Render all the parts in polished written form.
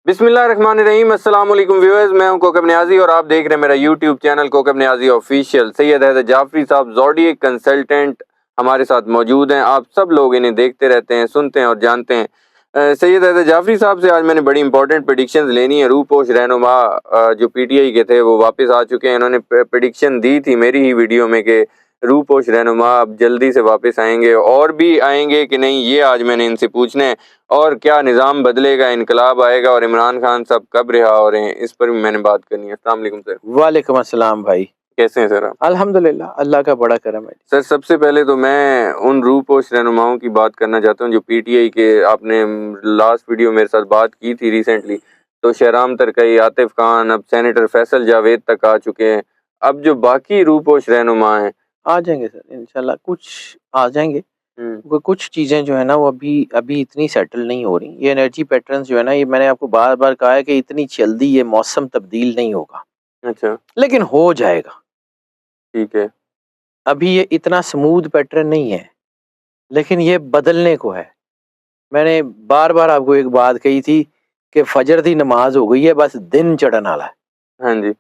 بسم اللہ الرحمن الرحیم۔ السلام علیکم ویورز، میں ہوں کوکب نیازی اور آپ دیکھ رہے ہیں میرا یوٹیوب چینل کوکب نیازی آفیشیل۔ سید حیدر جعفری صاحب زوڈیک کنسلٹنٹ ہمارے ساتھ موجود ہیں۔ آپ سب لوگ انہیں دیکھتے رہتے ہیں، سنتے ہیں اور جانتے ہیں۔ سید حیدر جعفری صاحب سے آج میں نے بڑی امپورٹنٹ پریڈکشنز لینی ہے۔ روپوش رہنما جو پی ٹی آئی کے تھے وہ واپس آ چکے ہیں۔ انہوں نے پریڈکشن دی تھی میری ہی ویڈیو میں کہ روپوش رہنما اب جلدی سے واپس آئیں گے، اور بھی آئیں گے کہ نہیں یہ آج میں نے ان سے پوچھنا ہے۔ اور کیا نظام بدلے گا، انقلاب آئے گا، اور عمران خان صاحب کب رہا ہو رہے ہیں، اس پر بھی میں نے بات کرنی ہے۔ السلام علیکم سر۔ وعلیکم السلام بھائی، کیسے ہیں سر آپ؟ الحمدللہ، اللہ کا بڑا کرم ہے۔ سر سب سے پہلے تو میں ان روپوش رہنماؤں کی بات کرنا چاہتا ہوں جو پی ٹی آئی کے، آپ نے لاسٹ ویڈیو میرے ساتھ بات کی تھی ریسنٹلی، تو شہرام ترکئی، عاطف خان، اب سینیٹر فیصل جاوید تک آ چکے ہیں۔ اب جو باقی روپوش رہنما ہیں آ جائیں گے سر انشاءاللہ، کچھ آ جائیں گے کیونکہ کچھ چیزیں جو ہے نا وہ ابھی اتنی سیٹل نہیں ہو رہی۔ یہ انرجی پیٹرنز جو ہے نا، یہ میں نے آپ کو بار بار کہا ہے کہ اتنی جلدی یہ موسم تبدیل نہیں ہوگا، اچھا لیکن ہو جائے گا۔ ٹھیک ہے۔ ابھی یہ اتنا سموتھ پیٹرن نہیں ہے، لیکن یہ بدلنے کو ہے۔ میں نے بار بار آپ کو ایک بات کہی تھی کہ فجر دی نماز ہو گئی ہے، بس دن چڑھن والا ہے۔ ہاں جی،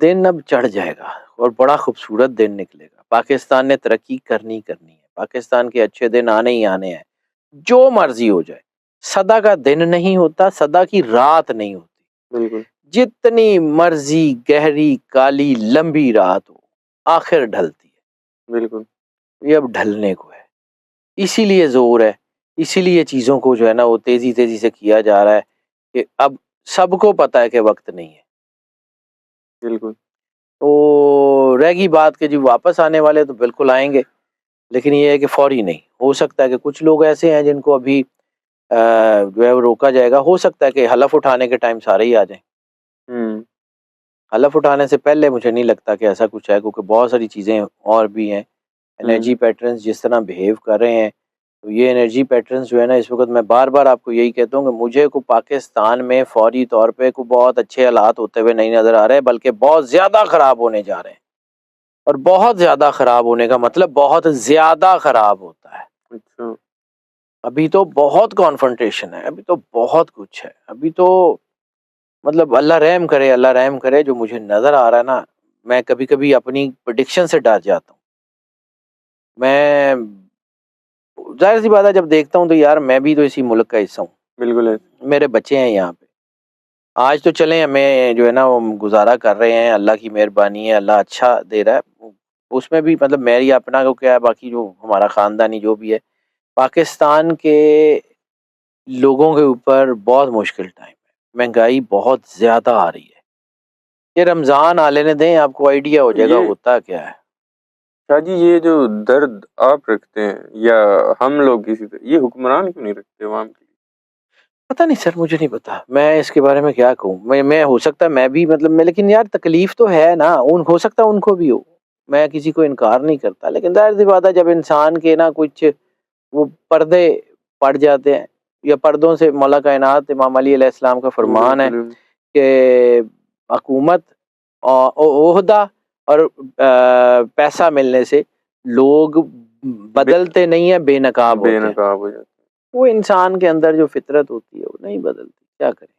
دن اب چڑھ جائے گا اور بڑا خوبصورت دن نکلے گا۔ پاکستان نے ترقی کرنی ہے، پاکستان کے اچھے دن آنے ہی آنے ہیں، جو مرضی ہو جائے۔ صدا کا دن نہیں ہوتا، صدا کی رات نہیں ہوتی۔ بالکل جتنی مرضی گہری کالی لمبی رات ہو، آخر ڈھلتی ہے۔ بالکل یہ اب ڈھلنے کو ہے، اسی لیے زور ہے، اسی لیے چیزوں کو جو ہے نا وہ تیزی سے کیا جا رہا ہے کہ اب سب کو پتہ ہے کہ وقت نہیں ہے۔ بالکل تو رہ گئی بات کہ جی واپس آنے والے تو بالکل آئیں گے، لیکن یہ ہے کہ فوری نہیں۔ ہو سکتا ہے کہ کچھ لوگ ایسے ہیں جن کو ابھی جو ہے وہ روکا جائے گا۔ ہو سکتا ہے کہ حلف اٹھانے کے ٹائم سارے ہی آ جائیں۔ حلف اٹھانے سے پہلے مجھے نہیں لگتا کہ ایسا کچھ ہے، کیونکہ بہت ساری چیزیں اور بھی ہیں۔ انرجی پیٹرنز جس طرح بیہیو کر رہے ہیں، تو یہ انرجی پیٹرنز جو ہے نا اس وقت میں بار بار آپ کو یہی کہتا ہوں کہ مجھے کو پاکستان میں فوری طور پہ کو بہت اچھے حالات ہوتے ہوئے نہیں نظر آ رہے، بلکہ بہت زیادہ خراب ہونے جا رہے ہیں۔ اور بہت زیادہ خراب ہونے کا مطلب بہت زیادہ خراب ہوتا ہے۔ اچھا ابھی تو بہت کانفرنٹیشن ہے، ابھی تو بہت کچھ ہے، ابھی تو مطلب اللہ رحم کرے، اللہ رحم کرے۔ جو مجھے نظر آ رہا ہے نا، میں کبھی کبھی اپنی پریڈکشن سے ڈر جاتا ہوں۔ میں ظاہر سی بات ہے جب دیکھتا ہوں تو یار میں بھی تو اسی ملک کا حصہ ہوں، بالکل ہے۔ میرے بچے ہیں یہاں پہ۔ آج تو چلیں ہمیں جو ہے نا وہ گزارا کر رہے ہیں، اللہ کی مہربانی ہے، اللہ اچھا دے رہا ہے۔ اس میں بھی مطلب میری اپنا کو کیا ہے، باقی جو ہمارا خاندانی جو بھی ہے، پاکستان کے لوگوں کے اوپر بہت مشکل ٹائم ہے۔ مہنگائی بہت زیادہ آ رہی ہے۔ یہ رمضان آ لینے دیں، آپ کو آئیڈیا ہو جائے گا ہوتا کیا ہے۔ شاہ جی یہ جو درد آپ رکھتے ہیں یا ہم لوگ کسی طرح، یہ حکمران کیوں نہیں رکھتے عوام کے لیے؟ پتہ نہیں سر، مجھے نہیں پتا، میں اس کے بارے میں کیا کہوں۔ میں ہو سکتا ہے میں بھی مطلب میں، لیکن یار تکلیف تو ہے نا، ہو سکتا ہے ان کو بھی ہو، میں کسی کو انکار نہیں کرتا، لیکن ظاہر سی بات ہے جب انسان کے نا کچھ وہ پردے پڑ جاتے ہیں، یا پردوں سے مولا کائنات امام علی علیہ السلام کا فرمان ہے کہ حکومت عہدہ اور پیسہ ملنے سے لوگ بدلتے نہیں ہیں، بے نقاب ہوتے ہیں۔ ہو جاتے وہ انسان کے اندر جو فطرت ہوتی ہے وہ نہیں بدلتی، کیا کریں۔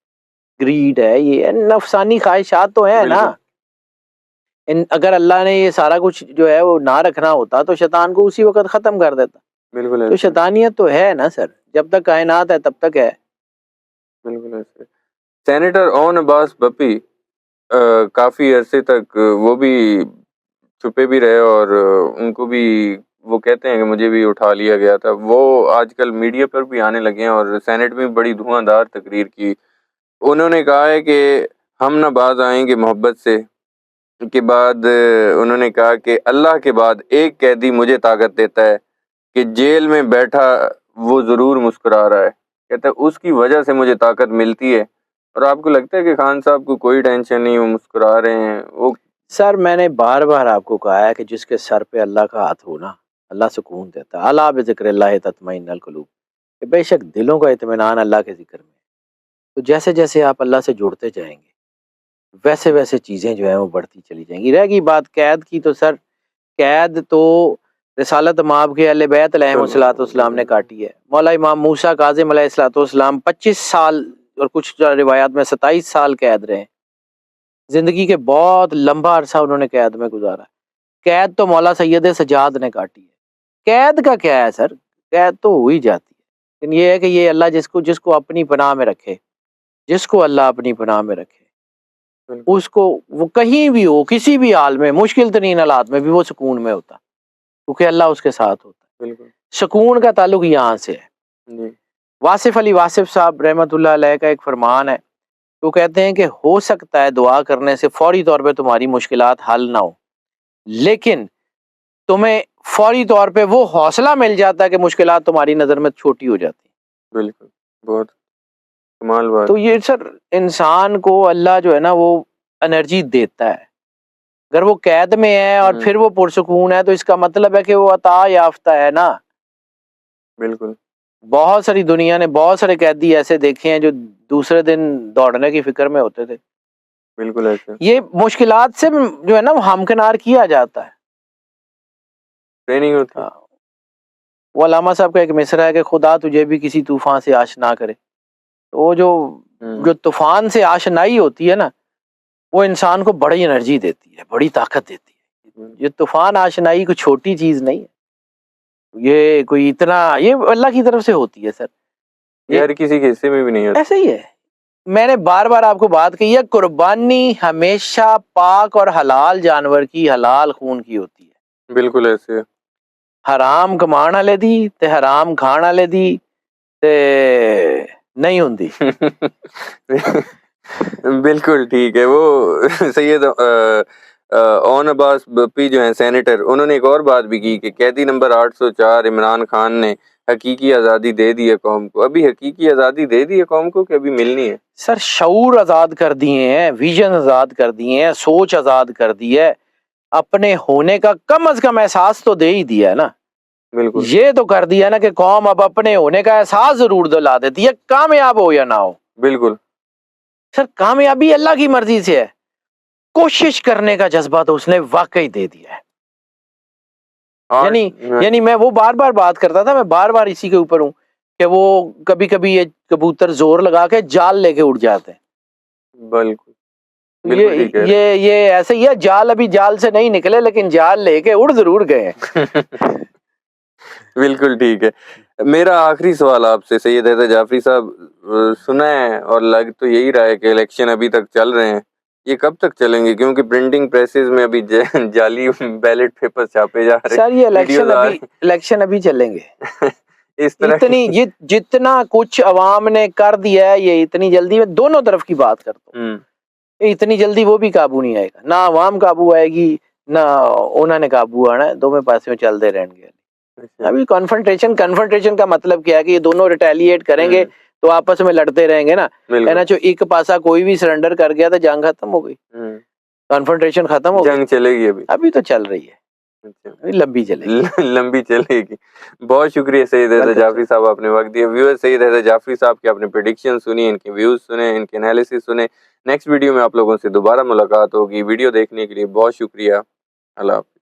گریڈ ہے، یہ ہے، نفسانی خواہشات تو ہیں نا۔ اگر اللہ نے یہ سارا کچھ جو ہے وہ نہ رکھنا ہوتا تو شیطان کو اسی وقت ختم کر دیتا۔ بالکل تو شیطانیت تو ہے نا سر، جب تک کائنات ہے تب تک ہے۔ بالکل ایسے۔ سینیٹر اون عباس بپی کافی عرصے تک وہ بھی چھپے بھی رہے، اور ان کو بھی وہ کہتے ہیں کہ مجھے بھی اٹھا لیا گیا تھا۔ وہ آج کل میڈیا پر بھی آنے لگے ہیں، اور سینٹ میں بڑی دھواں دار تقریر کی۔ انہوں نے کہا ہے کہ ہم نہ باز آئیں گے محبت سے، کے بعد انہوں نے کہا کہ اللہ کے بعد ایک قیدی مجھے طاقت دیتا ہے کہ جیل میں بیٹھا وہ ضرور مسکرا رہا ہے، کہتا ہے اس کی وجہ سے مجھے طاقت ملتی ہے۔ اور آپ کو لگتا ہے کہ خان صاحب کو کوئی ٹینشن نہیں، وہ مسکرا رہے ہیں؟ وہ سر میں نے بار بار آپ کو کہا ہے کہ جس کے سر پہ اللہ کا ہاتھ ہو نا، اللہ سکون دیتا ہے۔ الا بذکر اللہ تطمئن القلوب، کہ بے شک دلوں کا اطمینان اللہ کے ذکر میں۔ تو جیسے جیسے آپ اللہ سے جڑتے جائیں گے ویسے ویسے چیزیں جو ہیں وہ بڑھتی چلی جائیں گی۔ رہ گئی بات قید کی، تو سر قید تو رسالت مآب کے اہل بیت علیہ الصلوۃ والسلام نے کاٹی ہے۔ مولا امام موسیٰ کاظم علیہ الصلوۃ والسلام 25 سال اور کچھ روایات میں 27 سال قید رہے ہیں. زندگی کے بہت لمبا عرصہ انہوں نے قید میں گزارا. قید تو مولا سید سجاد نے کاٹی ہے. قید کا کیا ہے سر, قید تو ہو ہی جاتی ہے, لیکن یہ ہے کہ یہ اللہ جس کو اپنی پناہ میں رکھے, جس کو اللہ اپنی پناہ میں رکھے, اس کو وہ کہیں بھی ہو, کسی بھی حال میں, مشکل ترین حالات میں بھی وہ سکون میں ہوتا, کیونکہ اللہ اس کے ساتھ ہوتا ہے. سکون کا تعلق یہاں سے ہے. واصف علی واصف صاحب رحمۃ اللہ علیہ کا ایک فرمان ہے, وہ کہتے ہیں کہ ہو سکتا ہے دعا کرنے سے فوری طور پہ تمہاری مشکلات حل نہ ہو, لیکن تمہیں فوری طور پہ وہ حوصلہ مل جاتا ہے کہ مشکلات تمہاری نظر میں چھوٹی ہو جاتی ہیں. بالکل, بہت کمال بات. تو یہ سر انسان کو اللہ جو ہے نا وہ انرجی دیتا ہے. اگر وہ قید میں ہے اور پھر وہ پرسکون ہے تو اس کا مطلب ہے کہ وہ عطا یافتہ ہے نا. بالکل. بہت ساری دنیا نے بہت سارے قیدی ایسے دیکھے ہیں جو دوسرے دن دوڑنے کی فکر میں ہوتے تھے. بالکل ایسے یہ مشکلات سے جو ہے نا وہ ہمکنار کیا جاتا ہے, ٹریننگ ہوتی ہے. وہ علامہ صاحب کا ایک مصرع ہے کہ خدا تجھے بھی کسی طوفان سے آشنا کرے. تو وہ جو طوفان سے آشنائی ہوتی ہے نا وہ انسان کو بڑی انرجی دیتی ہے, بڑی طاقت دیتی ہے. یہ طوفان آشنائی کوئی چھوٹی چیز نہیں ہے, یہ کوئی اتنا, یہ اللہ کی طرف سے ہوتی ہے سر. یہ ہر کسی کے حصے میں بھی نہیں ہوتا. ایسے ہی ہے. میں نے بار بار آپ کو بات کہی ہے, قربانی ہمیشہ پاک اور حلال جانور کی, حلال خون کی ہوتی ہے. بالکل ایسے. حرام کمان والے دی تے حرام کھان والے دی تے نہیں ہوندی. بالکل ٹھیک ہے. وہ سید اون عباس بپی جو ہیں سینیٹر, انہوں نے ایک اور بات بھی کی کہ قیدی نمبر 804 عمران خان نے حقیقی آزادی دے دی ہے قوم کو. ابھی حقیقی آزادی دے دی ہے قوم کو کہ ابھی ملنی ہے؟ سر شعور آزاد کر دیے ہیں, ویژن آزاد کر دیے ہیں, سوچ آزاد کر دی ہے, اپنے ہونے کا کم از کم احساس تو دے ہی دیا ہے نا. بالکل. یہ تو کر دیا نا کہ قوم اب اپنے ہونے کا احساس ضرور دلا دیتی ہے, کامیاب ہو یا نہ ہو. بالکل سر کامیابی اللہ کی مرضی سے ہے, کوشش کرنے کا جذبہ تو اس نے واقعی دے دیا ہے. یعنی میں وہ بار بار بات کرتا تھا, میں بار بار اسی کے اوپر ہوں کہ وہ کبھی کبھی یہ کبوتر زور لگا کے جال لے کے اڑ جاتے ہیں. بالکل یہ ایسے ہی ہے, جال ابھی جال سے نہیں نکلے لیکن جال لے کے اڑ ضرور گئے. بالکل ٹھیک ہے. میرا آخری سوال آپ سے سید حیدر جعفری صاحب, سنا ہے اور لگ تو یہی رہا ہے کہ الیکشن ابھی تک چل رہے ہیں, یہ کب تک چلیں گے؟ کیونکہ پرنٹنگ پریسز میں ابھی جعلی بیلٹ پیپر چھاپے جا رہے ہیں. سر یہ الیکشن ابھی چلیں گے. اس طرح جتنا کچھ عوام نے کر دیا ہے, یہ اتنی جلدی, میں دونوں طرف کی بات کرتا ہوں, اتنی جلدی وہ بھی قابو نہیں آئے گا, نہ عوام قابو آئے گی نہ انہوں نے قابو آنا ہے, دونوں پاسے میں چلتے رہیں گے. ابھی کنفرنٹیشن کا مطلب کیا ہے کہ یہ دونوں ریٹیلیٹ کریں گے تو آپس میں لڑتے رہیں گے نا. جو ایک پاسا کوئی بھی سرنڈر کر گیا تو جنگ ختم ہو گئی, کنفرنٹیشن ختم ہو گئی. جنگ چلے گی ابھی تو چل رہی ہے, لمبی چلے گی. بہت شکریہ سید حیدر جعفری صاحب, آپ نے وقت دیا. ویور سید حیدر جعفری صاحب کے آپ نے پریڈکشن سنی, ان کے ویوز سنے, ان کے انالیسس سنے. نیکسٹ ویڈیو میں آپ لوگوں سے دوبارہ ملاقات ہوگی. ویڈیو دیکھنے کے لیے بہت شکریہ. اللہ حافظ.